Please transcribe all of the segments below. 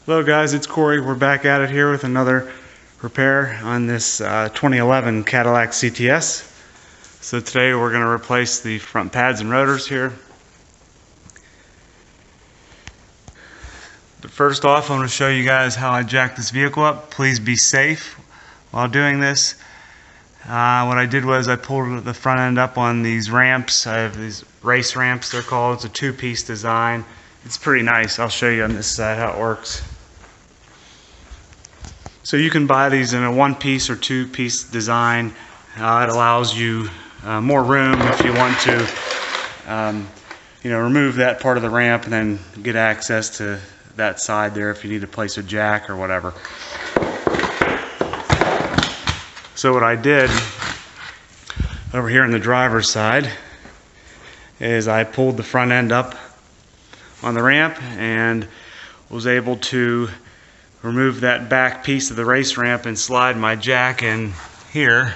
Hello guys, it's Corey. We're back at it here with another repair on this 2011 Cadillac CTS. So today we're going to replace the front pads and rotors here. But first off, I'm going to show you guys how I jack this vehicle up. Please be safe while doing this. What I did was I pulled the front end up on these ramps. I have these race ramps, they're called. It's a two-piece design. It's pretty nice. I'll show you on this side how it works. So you can buy these in a one-piece or two-piece design. It allows you more room if you want to remove that part of the ramp and then get access to that side there if you need to place a jack or whatever. So what I did over here on the driver's side is I pulled the front end up on the ramp and was able to remove that back piece of the race ramp and slide my jack in here.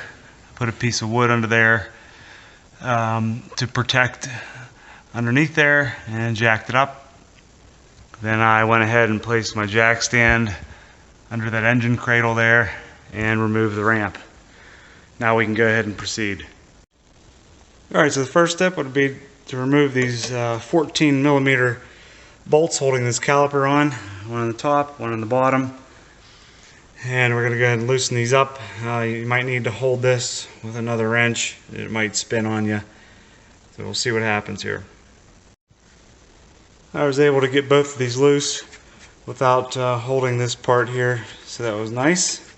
Put a piece of wood under there to protect underneath there and jacked it up. Then I went ahead and placed my jack stand under that engine cradle there and removed the ramp. Now we can go ahead and proceed. Alright, so the first step would be to remove these 14mm bolts holding this caliper on. One on the top, one on the bottom. And we're going to go ahead and loosen these up. You might need to hold this with another wrench. It might spin on you. So we'll see what happens here. I was able to get both of these loose without holding this part here, so that was nice.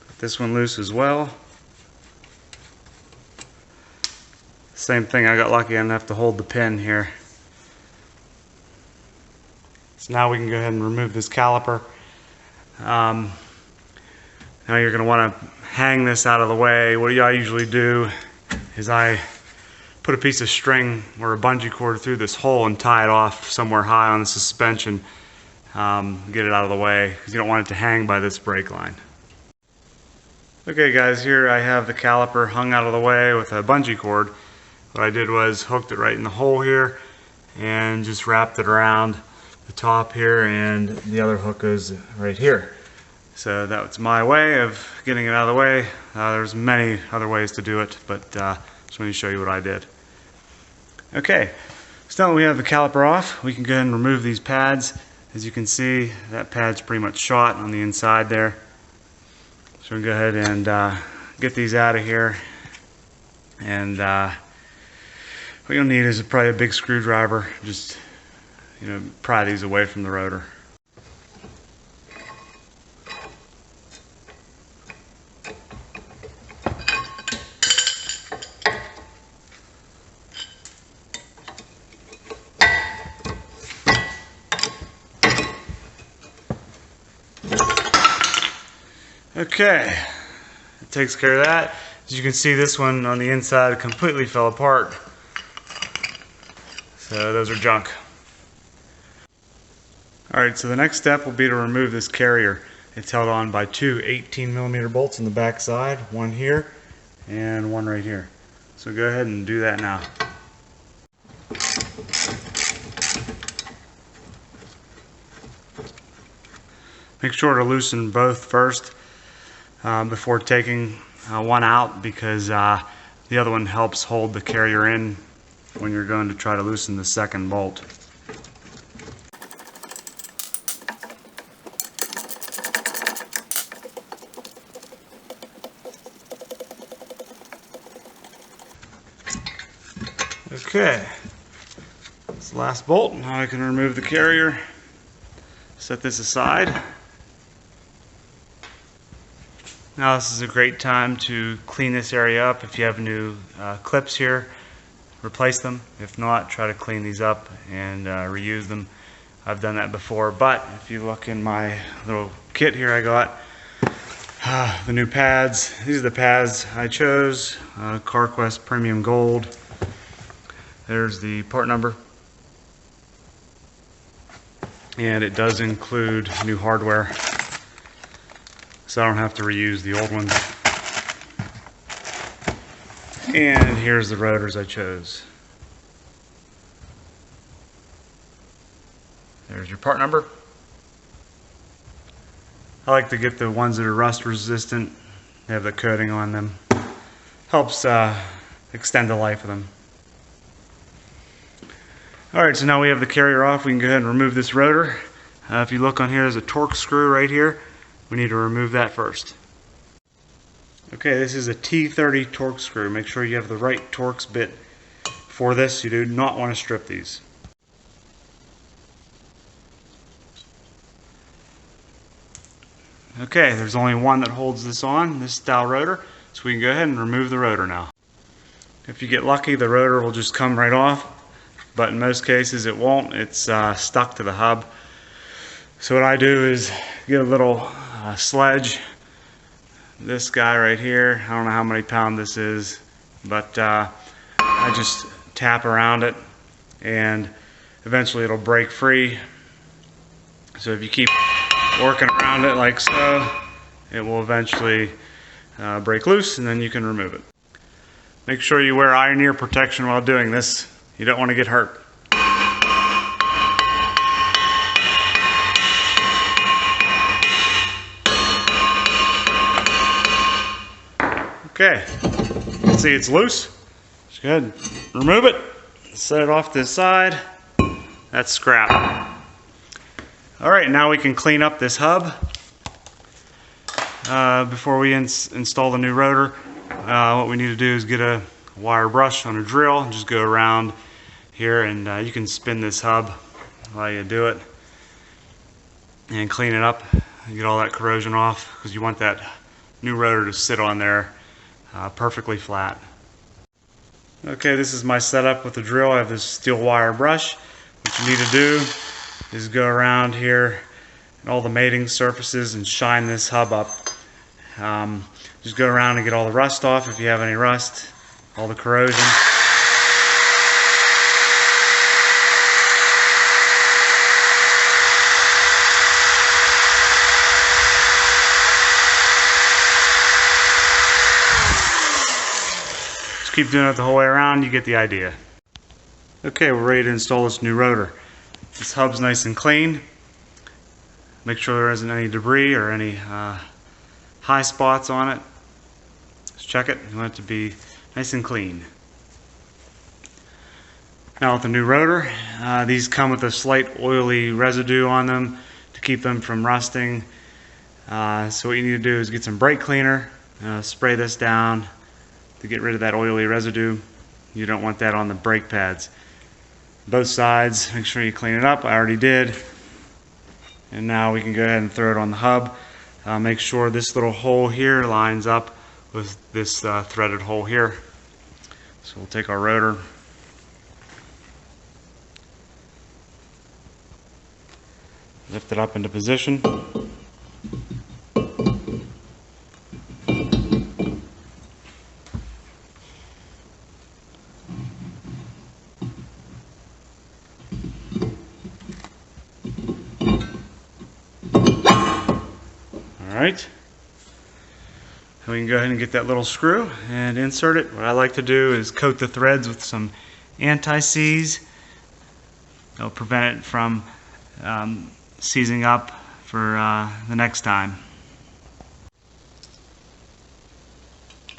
Put this one loose as well. Same thing, I got lucky enough to hold the pin here. So now we can go ahead and remove this caliper. Now you're going to want to hang this out of the way. What I usually do is I put a piece of string or a bungee cord through this hole and tie it off somewhere high on the suspension. Get it out of the way because you don't want it to hang by this brake line. Okay guys, here I have the caliper hung out of the way with a bungee cord. What I did was hooked it right in the hole here and just wrapped it around the top here, and the other hook is right here. So that's my way of getting it out of the way. There's many other ways to do it, but just want to show you what I did. Okay, so now that we have the caliper off, we can go ahead and remove these pads. As you can see, that pad's pretty much shot on the inside there. So we'll go ahead and get these out of here. And what you'll need is probably a big screwdriver. Just pry these away from the rotor. Okay, it takes care of that. As you can see, this one on the inside completely fell apart. So those are junk. Alright, so the next step will be to remove this carrier. It's held on by two 18mm bolts on the back side, one here and one right here. So go ahead and do that now. Make sure to loosen both first before taking one out, because the other one helps hold the carrier in when you're going to try to loosen the second bolt. Okay, that's the last bolt. Now I can remove the carrier, set this aside. Now this is a great time to clean this area up. If you have new clips here, replace them. If not, try to clean these up and reuse them. I've done that before, but if you look in my little kit here I got the new pads. These are the pads I chose, CarQuest Premium Gold. There's the part number, and it does include new hardware, so I don't have to reuse the old ones. And here's the rotors I chose. There's your part number. I like to get the ones that are rust resistant. They have the coating on them. Helps extend the life of them. Alright, so now we have the carrier off. We can go ahead and remove this rotor. If you look on here, there's a torque screw right here. We need to remove that first. Okay, this is a T30 torque screw. Make sure you have the right Torx bit for this. You do not want to strip these. Okay, there's only one that holds this on, this style rotor, so we can go ahead and remove the rotor now. If you get lucky, the rotor will just come right off, but in most cases it won't. It's stuck to the hub. So what I do is get a little sledge, this guy right here. I don't know how many pound this is, but I just tap around it and eventually it'll break free. So if you keep working around it like so, it will eventually break loose and then you can remove it. Make sure you wear iron ear protection while doing this. You don't want to get hurt. Okay, you can see it's loose. Just go ahead and remove it, set it off to the side. That's scrap. Alright, now we can clean up this hub. Before we install the new rotor, what we need to do is get a wire brush on a drill and just go around here, and you can spin this hub while you do it and clean it up and get all that corrosion off, because you want that new rotor to sit on there perfectly flat. Okay, this is my setup with the drill. I have this steel wire brush. What you need to do is go around here and all the mating surfaces and shine this hub up. Just go around and get all the rust off if you have any rust, all the corrosion. Just keep doing it the whole way around, you get the idea. Okay, we're ready to install this new rotor. This hub's nice and clean. Make sure there isn't any debris or any high spots on it. Just check it. You want it to be nice and clean. Now with the new rotor, these come with a slight oily residue on them to keep them from rusting. So what you need to do is get some brake cleaner, spray this down to get rid of that oily residue. You don't want that on the brake pads. Both sides, make sure you clean it up. I already did. And now we can go ahead and throw it on the hub. Make sure this little hole here lines up with this threaded hole here. So we'll take our rotor, lift it up into position. Alright, and we can go ahead and get that little screw and insert it. What I like to do is coat the threads with some anti-seize. It'll prevent it from seizing up for the next time.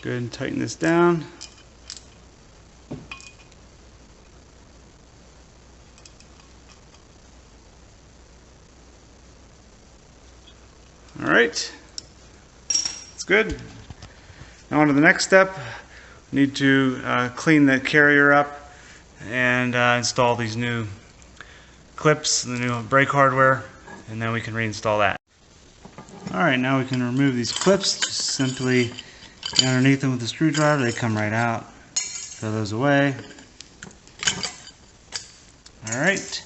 Go ahead and tighten this down. Alright, that's good. Now on to the next step. We need to clean the carrier up and install these new clips, the new brake hardware, and then we can reinstall that. Alright, now we can remove these clips. Just simply get underneath them with a screwdriver. They come right out. Throw those away. Alright,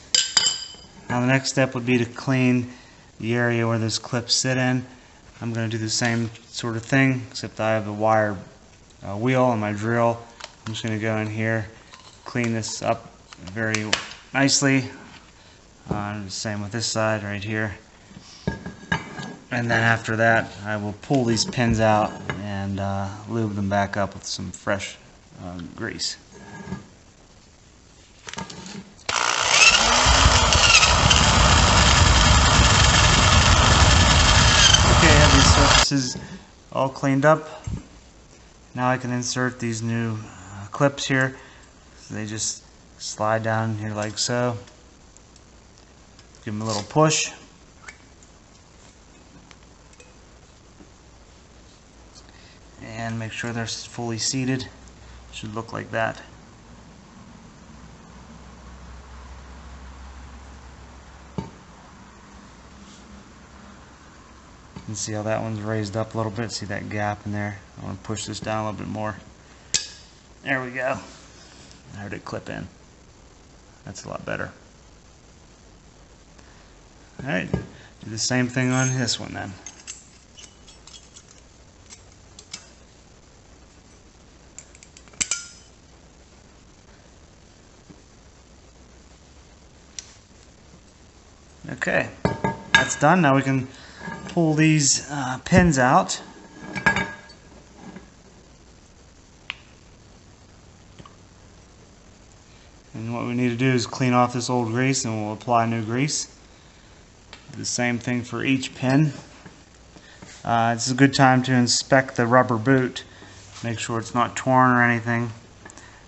now the next step would be to clean the area where those clips sit in. I'm going to do the same sort of thing, except I have the wire wheel on my drill. I'm just going to go in here, clean this up very nicely. Same with this side right here. And then after that, I will pull these pins out and lube them back up with some fresh grease. this is all cleaned up. Now I can insert these new clips here. So they just slide down here like so. Give them a little push. And make sure they're fully seated. Should look like that. You can see how that one's raised up a little bit. See that gap in there? I want to push this down a little bit more. There we go. How did it clip in? That's a lot better. Alright, do the same thing on this one then. Okay, that's done. Now we can pull these pins out. And what we need to do is clean off this old grease and we'll apply new grease. Do the same thing for each pin. It's a good time to inspect the rubber boot. Make sure it's not torn or anything.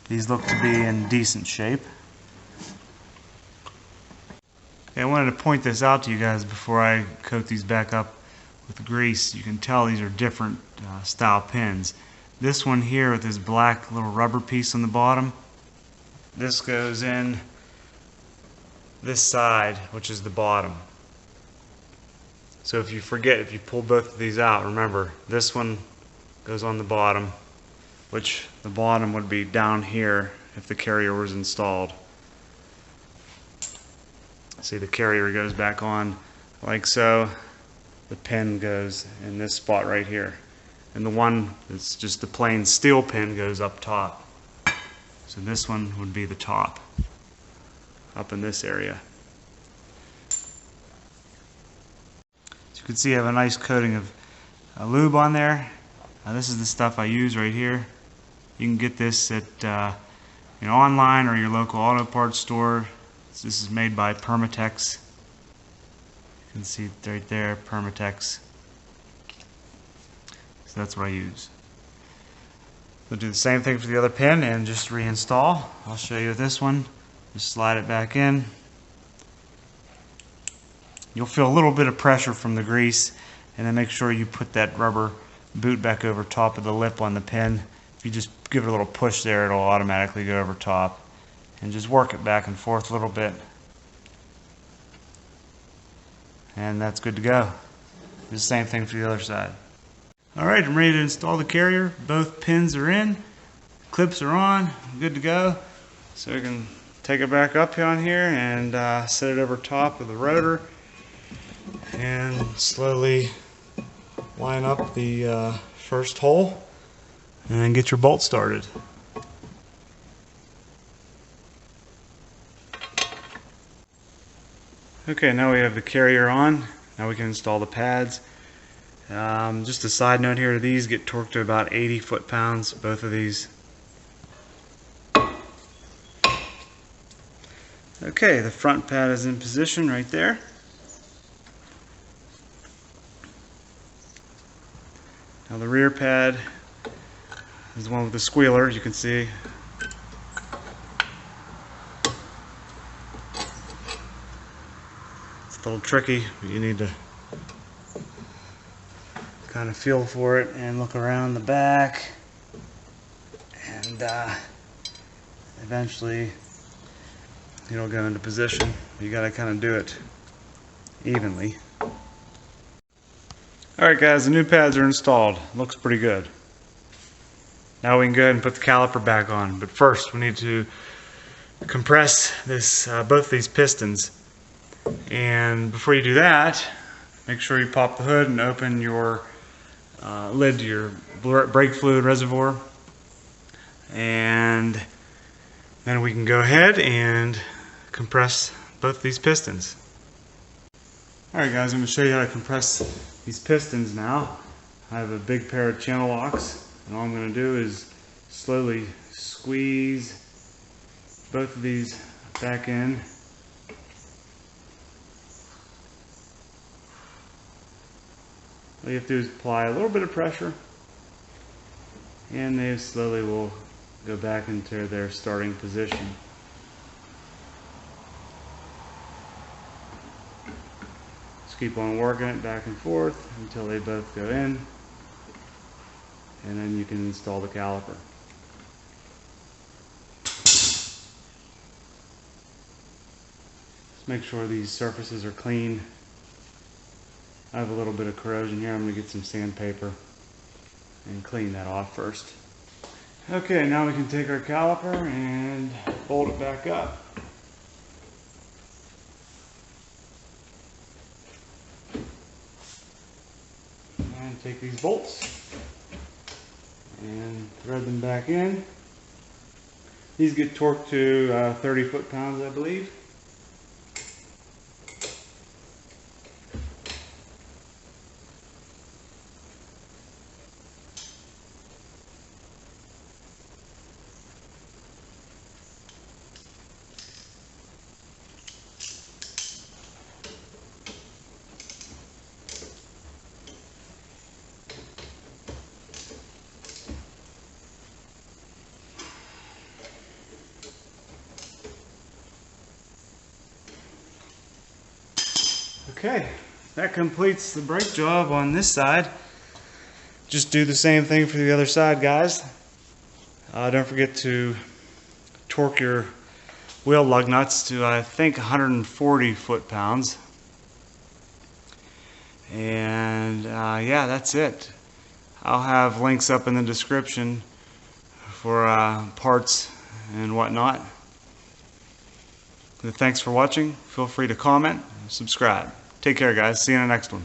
These look to be in decent shape. Okay, I wanted to point this out to you guys before I coat these back up with grease. You can tell these are different style pins. This one here with this black little rubber piece on the bottom, this goes in this side, which is the bottom. So if you forget, if you pull both of these out, remember this one goes on the bottom, which the bottom would be down here if the carrier was installed. See, the carrier goes back on like so. The pin goes in this spot right here. And the one that's just the plain steel pin goes up top. So this one would be the top, up in this area. So you can see I have a nice coating of lube on there. This is the stuff I use right here. You can get this at online or your local auto parts store. This is made by Permatex. You can see it right there, Permatex. So that's what I use. We'll do the same thing for the other pin and just reinstall. I'll show you this one. Just slide it back in. You'll feel a little bit of pressure from the grease, and then make sure you put that rubber boot back over top of the lip on the pin. If you just give it a little push there, it'll automatically go over top. And just work it back and forth a little bit. And that's good to go. Do the same thing for the other side. Alright, I'm ready to install the carrier. Both pins are in. Clips are on. Good to go. So we can take it back up on here and set it over top of the rotor. And slowly line up the first hole. And get your bolt started. Okay, now we have the carrier on. Now we can install the pads. Just a side note here, these get torqued to about 80 foot-pounds, both of these. Okay, the front pad is in position right there. Now the rear pad is the one with the squealer, as you can see. A little tricky, but you need to kind of feel for it and look around the back, and eventually it'll go into position. You got to kind of do it evenly. Alright guys, the new pads are installed. Looks pretty good. Now we can go ahead and put the caliper back on, but first we need to compress this both these pistons. And before you do that, make sure you pop the hood and open your lid to your brake fluid reservoir, and then we can go ahead and compress both these pistons. Alright guys, I'm going to show you how to compress these pistons now. I have a big pair of channel locks, and all I'm going to do is slowly squeeze both of these back in. All you have to do is apply a little bit of pressure, and they slowly will go back into their starting position. Just keep on working it back and forth until they both go in, and then you can install the caliper. Just make sure these surfaces are clean. I have a little bit of corrosion here. I'm going to get some sandpaper and clean that off first. Okay, now we can take our caliper and fold it back up. And take these bolts and thread them back in. These get torqued to 30 foot-pounds, I believe. Okay, that completes the brake job on this side. Just do the same thing for the other side, guys. Don't forget to torque your wheel lug nuts to, I think, 140 foot-pounds. And yeah, that's it. I'll have links up in the description for parts and whatnot. Thanks for watching. Feel free to comment and subscribe. Take care, guys. See you in the next one.